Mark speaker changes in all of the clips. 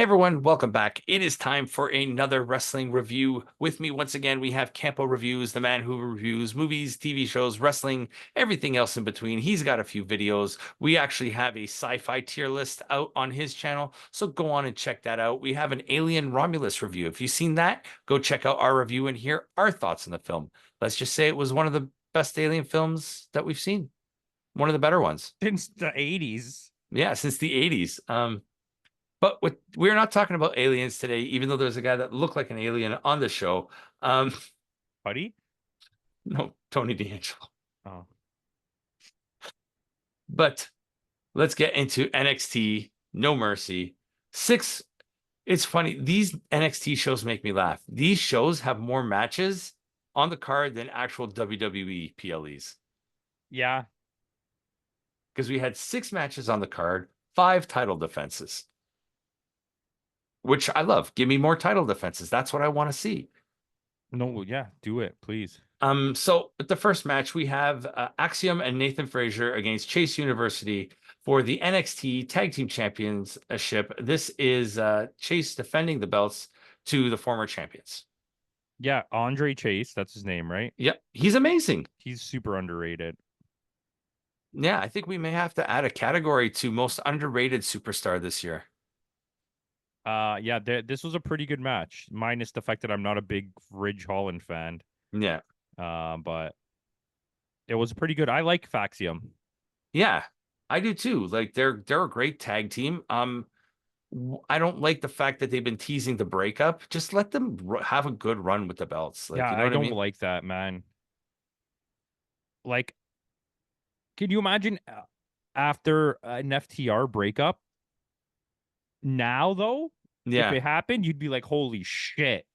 Speaker 1: everyone, welcome back. It is time for another wrestling review. With me once again, we have Campo.Reviews, the man who reviews movies, TV shows, wrestling, everything else in between. He's got a few videos. We actually have a sci-fi tier list out on his channel, so go on and check that out. We have an Alien Romulus review. If you've seen that, go check out our review and hear our thoughts on the film. Let's just say it was one of the best Alien films that we've seen. One of the better ones.
Speaker 2: Since the 80s.
Speaker 1: Yeah, since the 80s. But we're not talking about aliens today, even though there's a guy that looked like an alien on the show.
Speaker 2: Buddy?
Speaker 1: No, Tony D'Angelo.
Speaker 2: Oh.
Speaker 1: But let's get into NXT No Mercy. It's funny. These NXT shows make me laugh. These shows have more matches on the card than actual WWE PLEs.
Speaker 2: Yeah.
Speaker 1: Because we had 6 matches on the card, 5 title defenses. Which I love. Give me more title defenses. That's what I want to see.
Speaker 2: No, yeah, do it, please.
Speaker 1: So at the first match, we have Axiom and Nathan Frazier against Chase University for the NXT Tag Team Championship. This is Chase defending the belts to the former champions.
Speaker 2: Yeah, Andre Chase, that's his name, right?
Speaker 1: Yep, he's amazing.
Speaker 2: He's super underrated.
Speaker 1: Yeah, I think we may have to add a category to most underrated superstar this year.
Speaker 2: Yeah, this was a pretty good match, minus the fact that I'm not a big Ridge Holland fan.
Speaker 1: Yeah.
Speaker 2: But it was pretty good. I like Faxium.
Speaker 1: Yeah, I do too. Like they're a great tag team. I don't like the fact that they've been teasing the breakup. Just let them have a good run with the belts. Like,
Speaker 2: yeah,
Speaker 1: you know
Speaker 2: I
Speaker 1: what
Speaker 2: don't
Speaker 1: I mean?
Speaker 2: like that, man. Like, can you imagine after an FTR breakup? Now, though, if it happened, you'd be like, holy shit.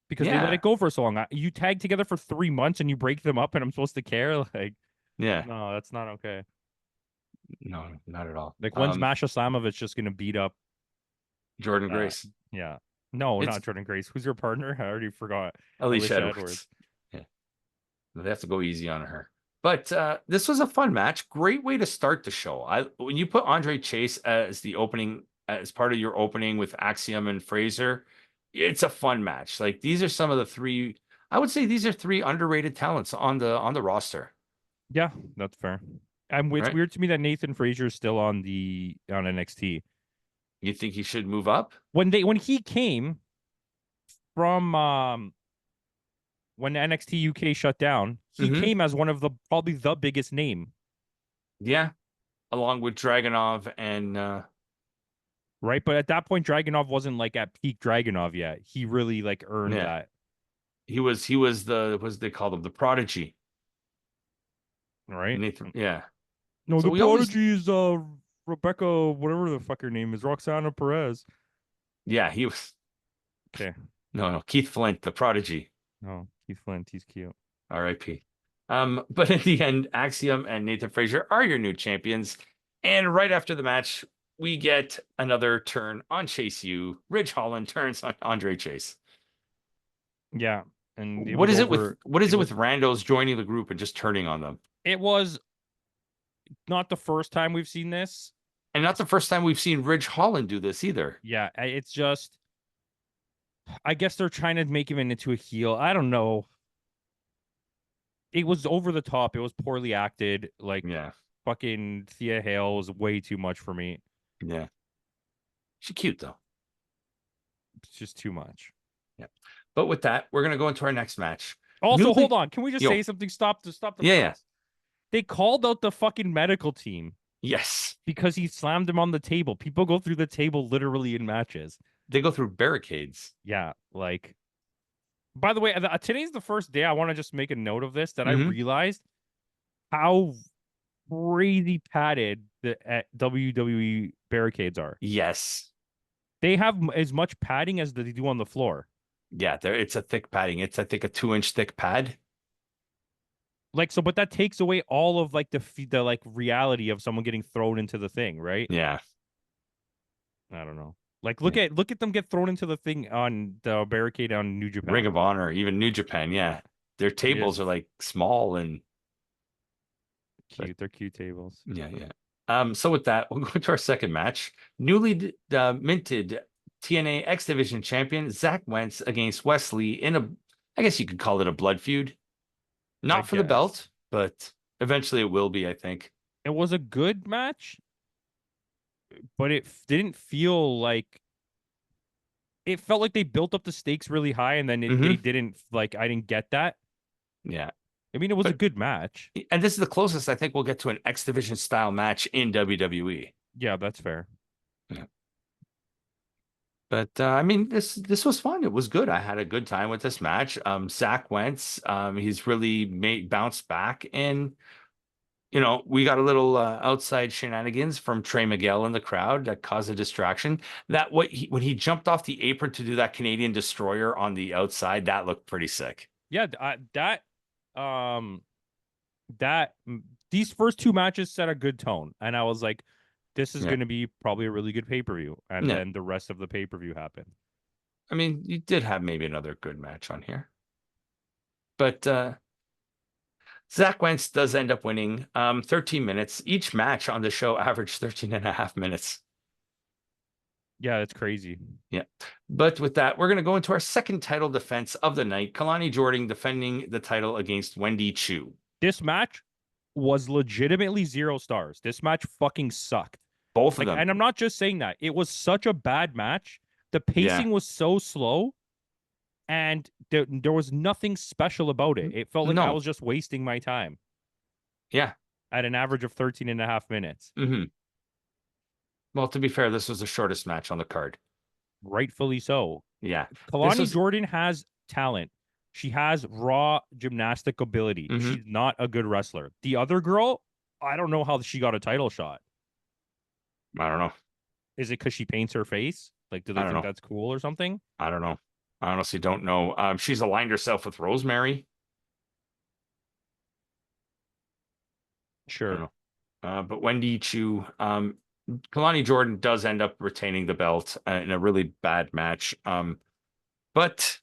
Speaker 2: Because they let it go for so long. You tag together for 3 months and you break them up and I'm supposed to care? Like,
Speaker 1: Yeah.
Speaker 2: no, that's not okay.
Speaker 1: No, not at all.
Speaker 2: Like, when's Masha Slamovich just going to beat up
Speaker 1: Jordan Grace?
Speaker 2: Yeah. No, not Jordan Grace. Who's your partner? I already forgot.
Speaker 1: Alicia Edwards. Yeah. They have to go easy on her. But this was a fun match. Great way to start the show. When you put Andre Chase as the opening, as part of your opening with Axiom and Fraser, it's a fun match. Like these are some of the 3. I would say these are 3 underrated talents on the roster.
Speaker 2: Yeah, that's fair. And it's weird to me that Nathan Frazier is still on NXT.
Speaker 1: You think he should move up?
Speaker 2: When he came from when NXT UK shut down, he came as one of probably the biggest name.
Speaker 1: Yeah, along with Dragunov and
Speaker 2: right, but at that point, Dragunov wasn't like at peak Dragunov yet. He really like earned that.
Speaker 1: He was they called him the Prodigy.
Speaker 2: Right.
Speaker 1: Nathan, yeah.
Speaker 2: No, so the Prodigy is Rebecca, whatever the fuck her name is, Roxana Perez.
Speaker 1: Yeah, he was.
Speaker 2: Okay.
Speaker 1: No, Keith Flint, the Prodigy.
Speaker 2: No, Keith Flint, he's cute.
Speaker 1: R.I.P. But in the end, Axiom and Nathan Frazier are your new champions. And right after the match, we get another turn on Chase U. Ridge Holland turns on Andre Chase.
Speaker 2: Yeah. And
Speaker 1: what is it with randos joining the group and just turning on them?
Speaker 2: It was not the first time we've seen this.
Speaker 1: And not the first time we've seen Ridge Holland do this either.
Speaker 2: Yeah, it's just, I guess they're trying to make him into a heel. I don't know. It was over the top. It was poorly acted. Like, fucking Thea Hale was way too much for me.
Speaker 1: Yeah. She's cute, though.
Speaker 2: It's just too much.
Speaker 1: Yeah. But with that, we're going to go into our next match.
Speaker 2: Also, hold on. Can we just say something? Stop the
Speaker 1: Yeah.
Speaker 2: They called out the fucking medical team.
Speaker 1: Yes.
Speaker 2: Because he slammed him on the table. People go through the table literally in matches.
Speaker 1: They go through barricades.
Speaker 2: Yeah, like... By the way, today's the first day I want to just make a note of this, that I realized how crazy padded the WWE barricades are.
Speaker 1: Yes.
Speaker 2: They have as much padding as they do on the floor.
Speaker 1: Yeah, it's a thick padding. It's, I think, a 2-inch thick pad.
Speaker 2: Like, so, but that takes away all of like the like reality of someone getting thrown into the thing, right?
Speaker 1: Yeah.
Speaker 2: I don't know. Like, look at them get thrown into the thing on the barricade on New Japan.
Speaker 1: Ring of Honor, even New Japan, yeah. Their tables are like small and
Speaker 2: cute. They're cute tables.
Speaker 1: Yeah. So with that, we'll go to our second match. Newly minted TNA X Division champion Zach Wentz against Wesley in a, I guess you could call it a blood feud.
Speaker 2: I
Speaker 1: Not for the
Speaker 2: guess
Speaker 1: belt, but eventually it will be, I think.
Speaker 2: it was a good match, but it didn't feel like it felt like they built up the stakes really high and then they
Speaker 1: Mm-hmm.
Speaker 2: didn't like I didn't get that.
Speaker 1: Yeah.
Speaker 2: I mean, it was a
Speaker 1: But
Speaker 2: good match.
Speaker 1: and this is the closest I think we'll get to an X Division style match in WWE.
Speaker 2: Yeah, that's fair.
Speaker 1: Yeah. But I mean, this was fun. It was good. I had a good time with this match. Zach Wentz, he's really made bounced back, and we got a little outside shenanigans from Trey Miguel in the crowd that caused a distraction. That when he jumped off the apron to do that Canadian Destroyer on the outside, that looked pretty sick.
Speaker 2: Yeah, um that these first two matches set a good tone, and I was like, this is
Speaker 1: Yeah,
Speaker 2: going to be probably a really good pay-per-view, and
Speaker 1: yeah.
Speaker 2: then the rest of the pay-per-view happened.
Speaker 1: I mean, you did have maybe another good match on here, but Zach Wentz does end up winning 13 minutes. Each match on the show averaged 13 and a half minutes.
Speaker 2: Yeah, that's crazy.
Speaker 1: Yeah. But with that, we're going to go into our second title defense of the night. Kalani Jordan defending the title against Wendy Chu.
Speaker 2: This match was legitimately 0 stars. This match fucking sucked.
Speaker 1: Both of
Speaker 2: Like,
Speaker 1: them.
Speaker 2: and I'm not just saying that. It was such a bad match. The
Speaker 1: Yeah.
Speaker 2: pacing was so slow, and there was nothing special about it. It felt like I
Speaker 1: No.
Speaker 2: was just wasting my time
Speaker 1: Yeah.
Speaker 2: at an average of 13 and a half minutes.
Speaker 1: Mm-hmm. Well, to be fair, this was the shortest match on the card.
Speaker 2: Rightfully so.
Speaker 1: Yeah.
Speaker 2: Kalani Jordan has talent. She has raw gymnastic ability.
Speaker 1: Mm-hmm.
Speaker 2: She's not a good wrestler. The other girl, I don't know how she got a title shot.
Speaker 1: I don't know.
Speaker 2: Is it because she paints her face? Like, do they
Speaker 1: I don't
Speaker 2: think
Speaker 1: know.
Speaker 2: that's cool or something?
Speaker 1: I don't know. I honestly don't know. She's aligned herself with Rosemary. I don't
Speaker 2: Sure.
Speaker 1: know. But Wendy Chu, Kalani Jordan does end up retaining the belt in a really bad match. But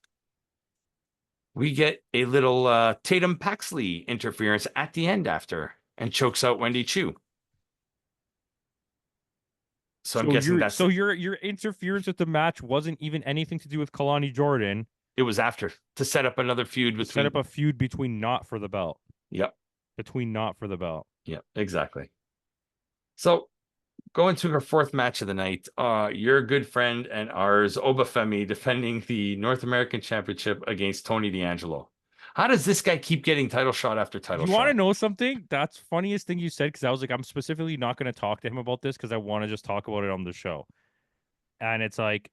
Speaker 1: we get a little Tatum Paxley interference at the end after and chokes out Wendy Chu. So I'm guessing that's
Speaker 2: your interference with the match wasn't even anything to do with Kalani Jordan.
Speaker 1: it was after to set up another feud
Speaker 2: To set up
Speaker 1: between.
Speaker 2: a feud between not for the belt.
Speaker 1: Yep.
Speaker 2: Between not for the belt.
Speaker 1: Yep. Exactly. So going to her fourth match of the night, your good friend and ours, Obafemi, defending the North American Championship against Tony D'Angelo. How does this guy keep getting title shot after title
Speaker 2: You want to
Speaker 1: shot?
Speaker 2: know something? That's funniest thing you said, because I was like, I'm specifically not going to talk to him about this because I want to just talk about it on the show. And it's like,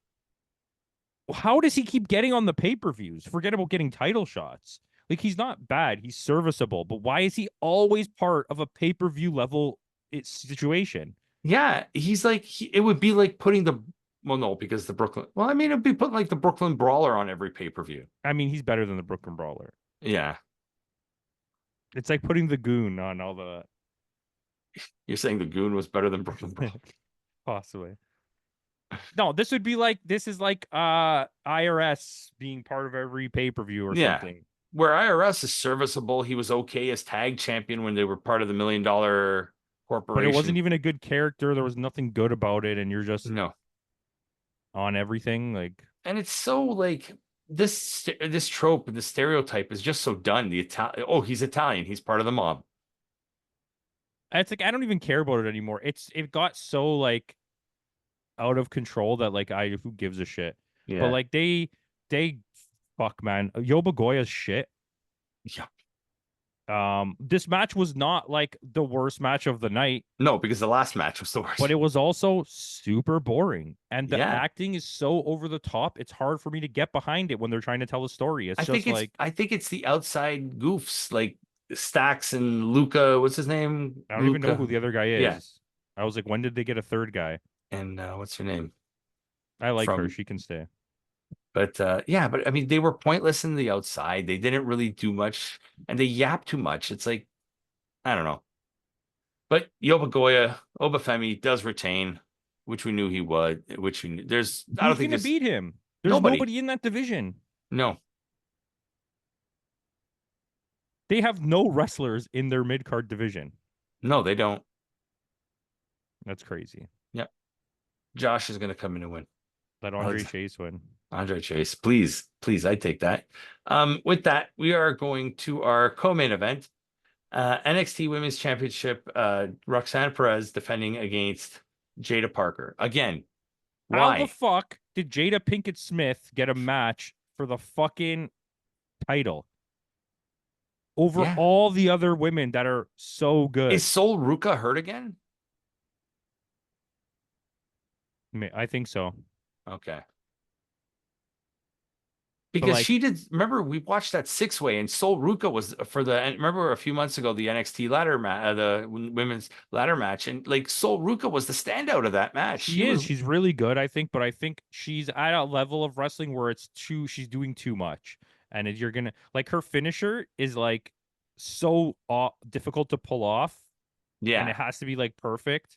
Speaker 2: how does he keep getting on the pay-per-views? Forget about getting title shots. Like, he's not bad. He's serviceable. But why is he always part of a pay-per-view level situation?
Speaker 1: Yeah, he's like it would be like putting the well, no, because the Brooklyn. Well, I mean, it'd be putting like the Brooklyn Brawler on every pay-per-view.
Speaker 2: I mean, he's better than the Brooklyn Brawler.
Speaker 1: Yeah,
Speaker 2: It's like putting the Goon on all the
Speaker 1: you're saying the Goon was better than Brooklyn Brawler?
Speaker 2: possibly. No, this is like IRS being part of every pay-per-view or
Speaker 1: Yeah,
Speaker 2: something.
Speaker 1: where IRS is serviceable, he was okay as tag champion when they were part of the $1 Million Corporation.
Speaker 2: But it wasn't even a good character. There was nothing good about it, and you're just
Speaker 1: no
Speaker 2: on everything. Like,
Speaker 1: and it's so like this trope, the stereotype is just so done. The Italian, oh, he's Italian, he's part of the mob.
Speaker 2: it's like I don't even care about it anymore. It got so like out of control that like who gives a shit.
Speaker 1: Yeah,
Speaker 2: But like they fuck man, Yoba Goya's shit.
Speaker 1: yeah.
Speaker 2: This match was not like the worst match of the night,
Speaker 1: No, because the last match was the worst.
Speaker 2: but it was also super boring. And the
Speaker 1: Yeah.
Speaker 2: acting is so over the top, it's hard for me to get behind it when they're trying to tell a story. It's just like
Speaker 1: I think it's the outside goofs like Stacks and Luca. What's his name?
Speaker 2: I don't even know who the other guy is.
Speaker 1: Yeah.
Speaker 2: I was like, when did they get a third guy?
Speaker 1: And what's her name?
Speaker 2: I like her. She can stay.
Speaker 1: But yeah, but I mean, they were pointless in the outside. They didn't really do much, and they yapped too much. It's like, I don't know. But Obafemi does retain, which we knew he would. Which we knew. I don't
Speaker 2: Who's
Speaker 1: think
Speaker 2: gonna
Speaker 1: there's
Speaker 2: beat him? There's nobody in that division.
Speaker 1: No,
Speaker 2: They have no wrestlers in their mid card division.
Speaker 1: no, they don't.
Speaker 2: That's crazy.
Speaker 1: Yep. Josh is going to come in and win.
Speaker 2: Let Andre Chase win.
Speaker 1: Andre Chase, please, please, I take that. With that, we are going to our co-main event. NXT Women's Championship, Roxanne Perez defending against Jada Parker. Again,
Speaker 2: How the
Speaker 1: why?
Speaker 2: fuck did Jada Pinkett Smith get a match for the fucking title over
Speaker 1: Yeah.
Speaker 2: all the other women that are so good?
Speaker 1: Is Sol Ruka hurt again?
Speaker 2: I think so.
Speaker 1: Okay.
Speaker 2: But
Speaker 1: Because
Speaker 2: like,
Speaker 1: she did, remember, we watched that six-way and Sol Ruka was for the, and remember a few months ago, the NXT ladder match, the women's ladder match, and like Sol Ruka was the standout of that match. She
Speaker 2: she is.
Speaker 1: was,
Speaker 2: She's really good, I think, but I think she's at a level of wrestling where she's doing too much. And you're gonna like her finisher is like so difficult to pull off, and
Speaker 1: yeah.
Speaker 2: it has to be like perfect.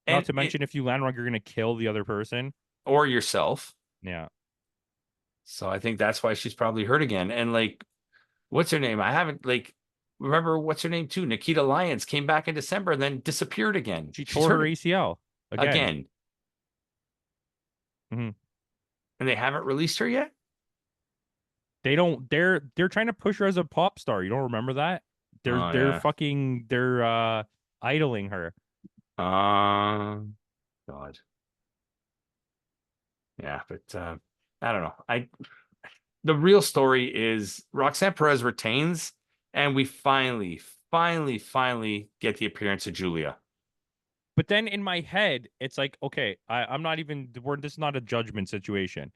Speaker 2: Not
Speaker 1: And
Speaker 2: to mention, if you land wrong, you're gonna kill the other person.
Speaker 1: or yourself.
Speaker 2: Yeah.
Speaker 1: So I think that's why she's probably hurt again. And like, what's her name? I haven't like remember what's her name too. Nikita Lyons came back in December and then disappeared again.
Speaker 2: She
Speaker 1: She's
Speaker 2: tore her
Speaker 1: hurt
Speaker 2: ACL again.
Speaker 1: again,
Speaker 2: Hmm.
Speaker 1: and they haven't released her yet.
Speaker 2: They don't. They're trying to push her as a pop star. You don't remember that?
Speaker 1: Oh
Speaker 2: They're
Speaker 1: yeah.
Speaker 2: fucking idling her.
Speaker 1: God. Yeah, but I don't know. I the real story is Roxanne Perez retains, and we finally get the appearance of Julia.
Speaker 2: But then in my head, it's like, okay, I'm not even. This is not a judgment situation.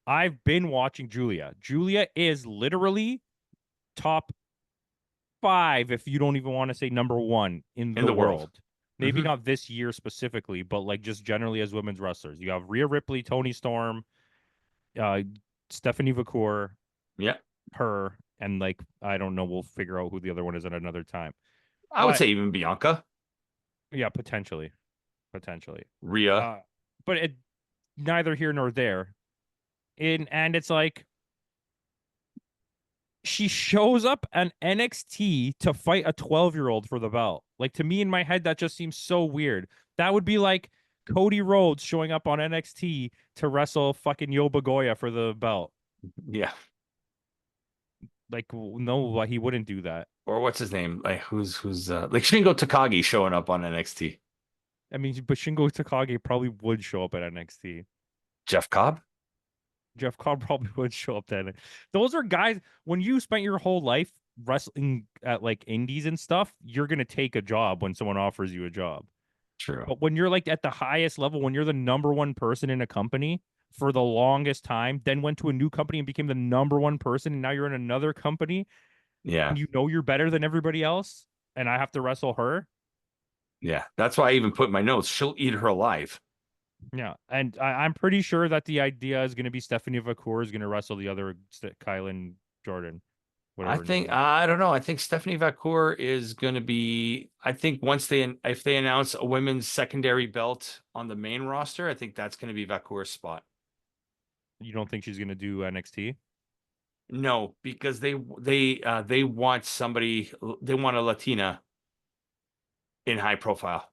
Speaker 2: I've been watching Julia. Julia is literally top five, if you don't even want to say number one in
Speaker 1: In
Speaker 2: the
Speaker 1: the world.
Speaker 2: world. Maybe
Speaker 1: Hmm.
Speaker 2: not this year specifically, but like just generally as women's wrestlers. You have Rhea Ripley, Toni Storm, uh, Stephanie Vacour,
Speaker 1: Yeah.
Speaker 2: her, and like I don't know. We'll figure out who the other one is at another time.
Speaker 1: I would
Speaker 2: But
Speaker 1: say even Bianca,
Speaker 2: yeah, potentially.
Speaker 1: Rhea.
Speaker 2: Uh, but neither here nor there. And it's like she shows up on NXT to fight a 12-year-old for the belt. Like to me in my head, that just seems so weird. That would be like Cody Rhodes showing up on NXT to wrestle fucking Yoba Goya for the belt.
Speaker 1: Yeah.
Speaker 2: Like no, he wouldn't do that.
Speaker 1: Or what's his name? Like who's like Shingo Takagi showing up on NXT.
Speaker 2: I mean, but Shingo Takagi probably would show up at NXT.
Speaker 1: Jeff Cobb?
Speaker 2: Jeff Cobb probably would show up then. Those are guys, when you spent your whole life wrestling at like indies and stuff, you're gonna take a job when someone offers you a job.
Speaker 1: True.
Speaker 2: But when you're like at the highest level, when you're the number one person in a company for the longest time, then went to a new company and became the number one person, and now you're in another company
Speaker 1: Yeah.
Speaker 2: and you know you're better than everybody else, and I have to wrestle her.
Speaker 1: Yeah. That's why I even put in my notes. She'll eat her alive.
Speaker 2: Yeah, and I'm pretty sure that the idea is going to be Stephanie Vacour is going to wrestle the other Kylan Jordan,
Speaker 1: I
Speaker 2: whatever her name
Speaker 1: think
Speaker 2: is.
Speaker 1: I don't know. I think Stephanie Vacour is going to be. I think once if they announce a women's secondary belt on the main roster, I think that's going to be Vacour's spot.
Speaker 2: You don't think she's going to do NXT?
Speaker 1: No, because they want somebody. They want a Latina in high profile.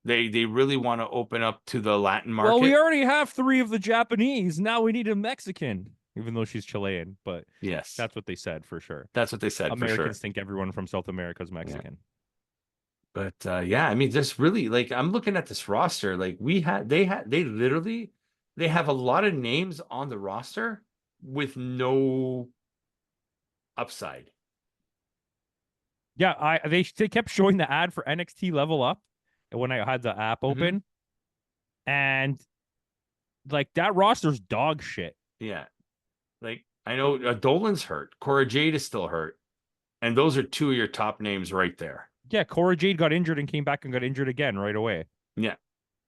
Speaker 1: They really want to open up to the Latin
Speaker 2: Well, we
Speaker 1: market.
Speaker 2: already have three of the Japanese. Now we need a Mexican, even though she's Chilean. But
Speaker 1: Yes,
Speaker 2: that's what they said for sure.
Speaker 1: that's what they said for
Speaker 2: Americans
Speaker 1: sure.
Speaker 2: think everyone from South America is
Speaker 1: Yeah.
Speaker 2: Mexican.
Speaker 1: But yeah, I mean, just really like I'm looking at this roster. Like they literally they have a lot of names on the roster with no upside.
Speaker 2: Yeah, they kept showing the ad for NXT Level Up when I had the app
Speaker 1: Hmm.
Speaker 2: open, and like that roster's dog shit.
Speaker 1: Yeah, like I know Dolan's hurt, Cora Jade is still hurt, and those are two of your top names right there.
Speaker 2: Yeah, Cora Jade got injured and came back and got injured again right away.
Speaker 1: Yeah,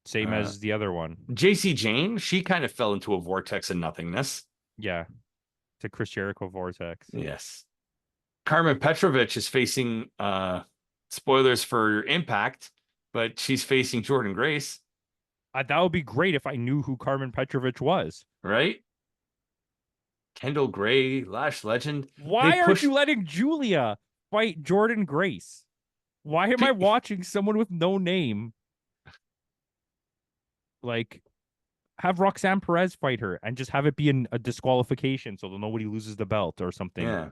Speaker 2: Same
Speaker 1: uh,
Speaker 2: as the other one.
Speaker 1: JC Jane, she kind of fell into a vortex of nothingness.
Speaker 2: Yeah, to Chris Jericho Vortex.
Speaker 1: Yes. Carmen Petrovich is facing spoilers for Impact, but she's facing Jordan Grace,
Speaker 2: That would be great if I knew who Carmen Petrovich was.
Speaker 1: right? Kendall Gray, Lash Legend. They
Speaker 2: Why aren't
Speaker 1: push
Speaker 2: you letting Julia fight Jordan Grace? Why am I watching someone with no name? Like, have Roxanne Perez fight her and just have it be a disqualification so that nobody loses the belt or something.
Speaker 1: Yeah.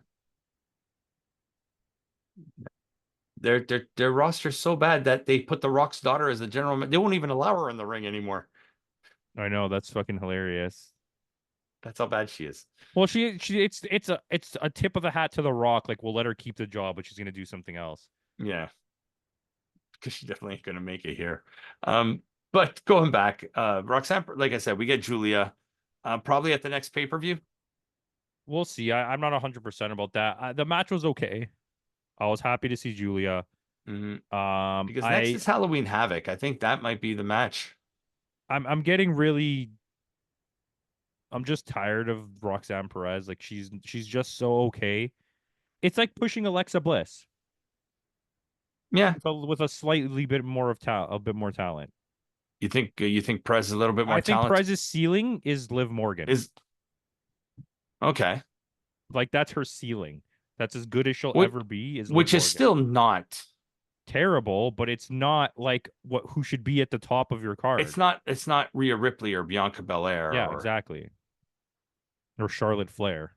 Speaker 1: Their roster's so bad that they put The Rock's daughter as the they won't even allow her in the ring anymore.
Speaker 2: I know, that's fucking hilarious.
Speaker 1: That's how bad she is.
Speaker 2: Well, it's a tip of the hat to The Rock. Like, we'll let her keep the job, but she's gonna do something else.
Speaker 1: Yeah. Because she definitely ain't gonna make it here. But going back, Roxanne, like I said, we get Julia probably at the next pay-per-view.
Speaker 2: We'll see. I'm not 100% about that. The match was okay. I was happy to see Julia.
Speaker 1: Because next is Halloween Havoc. I think that might be the match.
Speaker 2: I'm getting really. I'm just tired of Roxanne Perez. Like, she's just so okay. It's like pushing Alexa Bliss.
Speaker 1: Yeah.
Speaker 2: With a slightly bit more of a bit more talent.
Speaker 1: You think Perez is a little bit more
Speaker 2: I think
Speaker 1: talent?
Speaker 2: Perez's ceiling is Liv Morgan.
Speaker 1: Is okay.
Speaker 2: Like, that's her ceiling. That's as good as she'll ever be.
Speaker 1: Which is still not
Speaker 2: terrible, but it's not like who should be at the top of your card.
Speaker 1: It's not Rhea Ripley or Bianca Belair.
Speaker 2: Yeah, exactly. Or Charlotte Flair.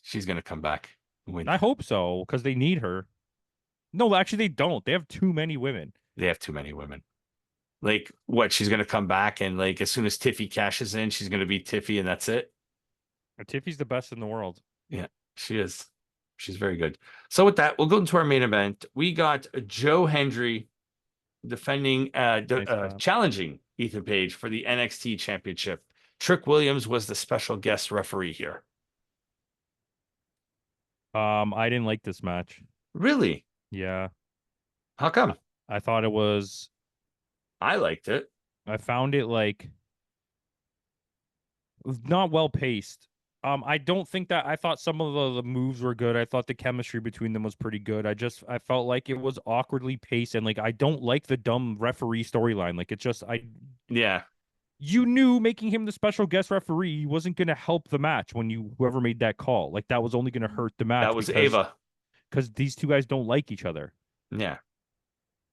Speaker 1: She's gonna come back and win.
Speaker 2: I hope so, because they need her. No, actually, they don't. They have too many women.
Speaker 1: They have too many women. Like, what? She's gonna come back and, like, as soon as Tiffy cashes in, she's gonna be Tiffy, and that's it.
Speaker 2: Tiffy's the best in the world.
Speaker 1: Yeah, she is. She's very good. So with that, we'll go into our main event. We got Joe Hendry defending, challenging Ethan Page for the NXT Championship. Trick Williams was the special guest referee here.
Speaker 2: I didn't like this match.
Speaker 1: Really?
Speaker 2: Yeah.
Speaker 1: How come?
Speaker 2: I thought it was.
Speaker 1: I liked it.
Speaker 2: I found it like not well paced. I don't think that I thought some of the moves were good. I thought the chemistry between them was pretty good. I felt like it was awkwardly paced, and like I don't like the dumb referee storyline. Like, it's just
Speaker 1: yeah.
Speaker 2: You knew making him the special guest referee wasn't going to help the match when whoever made that call. Like, that was only going to hurt the match.
Speaker 1: That was Ava.
Speaker 2: Because these two guys don't like each other.
Speaker 1: Yeah.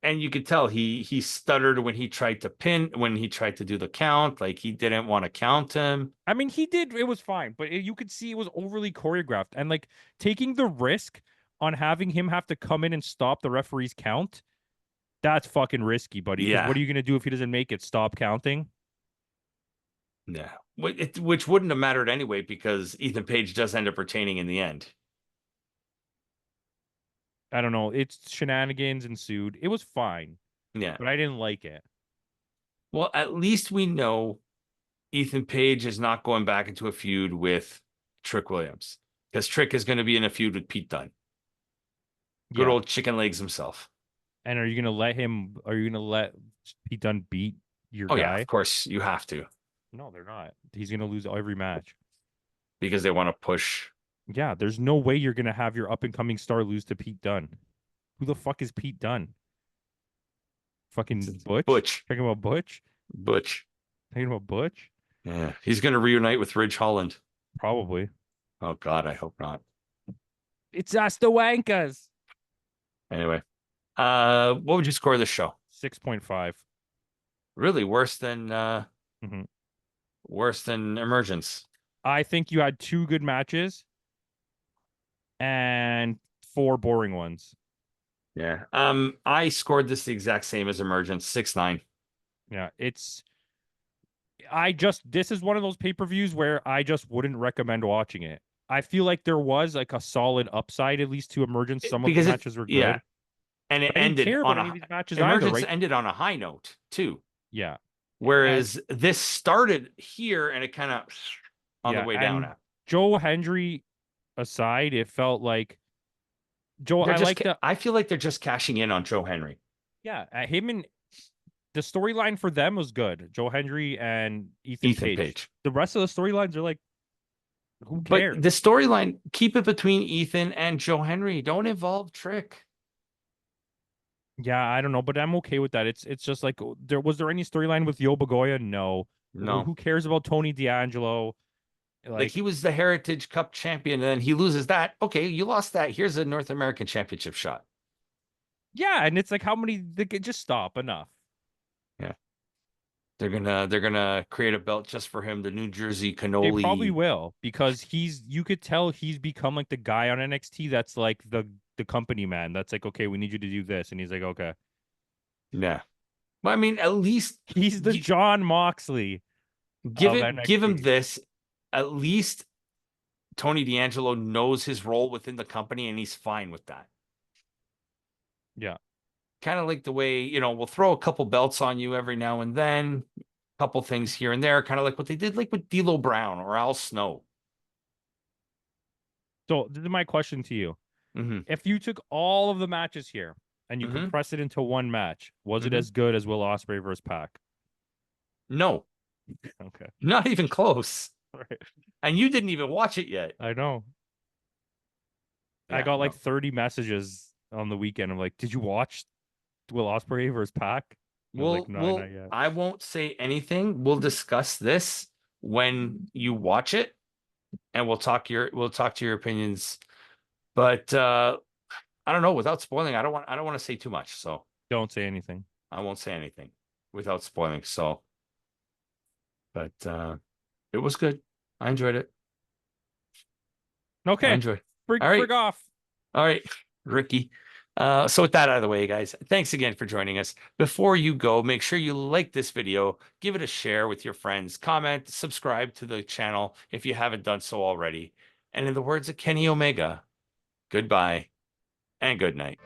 Speaker 1: And you could tell he stuttered when he tried to do the count. Like, he didn't want to count him.
Speaker 2: I mean, he did. It was fine, but you could see it was overly choreographed. And like, taking the risk on having him have to come in and stop the referee's count, that's fucking risky, buddy. Yeah. What are you going to do if he doesn't make it? Stop counting?
Speaker 1: Yeah. Which wouldn't have mattered anyway, because Ethan Page does end up retaining in the end.
Speaker 2: I don't know. It's shenanigans ensued. It was fine.
Speaker 1: Yeah.
Speaker 2: But I didn't like it.
Speaker 1: Well, at least we know Ethan Page is not going back into a feud with Trick Williams, because Trick is going to be in a feud with Pete Dunne. Good old chicken legs himself.
Speaker 2: And are you going to let Pete Dunne beat your guy?
Speaker 1: Yeah, of course you have to.
Speaker 2: No, they're not. He's going to lose every match.
Speaker 1: Because they want to push.
Speaker 2: Yeah, there's no way you're going to have your up-and-coming star lose to Pete Dunne. Who the fuck is Pete Dunne? Fucking Butch?
Speaker 1: Butch.
Speaker 2: Talking about Butch?
Speaker 1: Butch.
Speaker 2: Talking about Butch?
Speaker 1: Yeah, he's going to reunite with Ridge Holland.
Speaker 2: Probably.
Speaker 1: Oh, God, I hope not.
Speaker 2: It's us, the Wankas.
Speaker 1: Anyway, what would you score this show?
Speaker 2: 6.5.
Speaker 1: Really? Worse than Emergence?
Speaker 2: I think you had 2 good matches and 4 boring ones.
Speaker 1: Yeah. I scored this the exact same as Emergence, 6.9.
Speaker 2: Yeah, this is one of those pay-per-views where I just wouldn't recommend watching it. I feel like there was like a solid upside, at least, to Emergence. Some of the matches were good. Yeah.
Speaker 1: And it ended on Emergence ended on a high note too.
Speaker 2: Yeah.
Speaker 1: Whereas this started here and it kind of on the way down.
Speaker 2: Joe Hendry aside, it felt like
Speaker 1: I feel like they're just cashing in on Joe Hendry.
Speaker 2: Yeah, him and the storyline for them was good. Joe Hendry and Ethan Page. The rest of the storylines are like, who cares?
Speaker 1: But the storyline, keep it between Ethan and Joe Hendry. Don't involve Trick.
Speaker 2: Yeah, I don't know, but I'm okay with that. It's just like, was there any storyline with Yo Bagoya? No. Who cares about Tony D'Angelo?
Speaker 1: Like, he was the Heritage Cup champion, and then he loses that. Okay, you lost that. Here's a North American Championship shot.
Speaker 2: Yeah, and it's like, how many? They could just stop. Enough.
Speaker 1: Yeah. They're gonna create a belt just for him, the New Jersey
Speaker 2: They probably
Speaker 1: cannoli.
Speaker 2: will because you could tell he's become like the guy on NXT that's like the company man. That's like, okay, we need you to do this. And he's like, okay.
Speaker 1: Yeah. Well, I mean, at least
Speaker 2: He's the John Moxley of
Speaker 1: give him
Speaker 2: NXT.
Speaker 1: this. At least Tony D'Angelo knows his role within the company and he's fine with that.
Speaker 2: Yeah.
Speaker 1: Kind of like the way, we'll throw a couple belts on you every now and then, a couple things here and there, kind of like what they did like with D'Lo Brown or Al Snow.
Speaker 2: So this is my question to you.
Speaker 1: Hmm.
Speaker 2: If you took all of the matches here and you
Speaker 1: Hmm.
Speaker 2: compress it into one match, was it
Speaker 1: Hmm.
Speaker 2: as good as Will Ospreay versus Pac?
Speaker 1: No,
Speaker 2: Okay.
Speaker 1: not even close.
Speaker 2: Right.
Speaker 1: And you didn't even watch it yet.
Speaker 2: I know. I
Speaker 1: Yeah,
Speaker 2: got like
Speaker 1: no.
Speaker 2: 30 messages on the weekend. I'm like, did you watch Will Ospreay versus Pac? I was like, no, not yet.
Speaker 1: I won't say anything. We'll discuss this when you watch it and we'll talk to your opinions. But I don't know, without spoiling, I don't want to say too much. So
Speaker 2: Don't say anything.
Speaker 1: I won't say anything without spoiling. So, but it was good. I enjoyed it. I
Speaker 2: Okay.
Speaker 1: enjoyed. All
Speaker 2: Frig
Speaker 1: right.
Speaker 2: off.
Speaker 1: All right, Ricky. So with that out of the way, guys, thanks again for joining us. Before you go, make sure you like this video, give it a share with your friends, comment, subscribe to the channel if you haven't done so already. And in the words of Kenny Omega, goodbye and good night.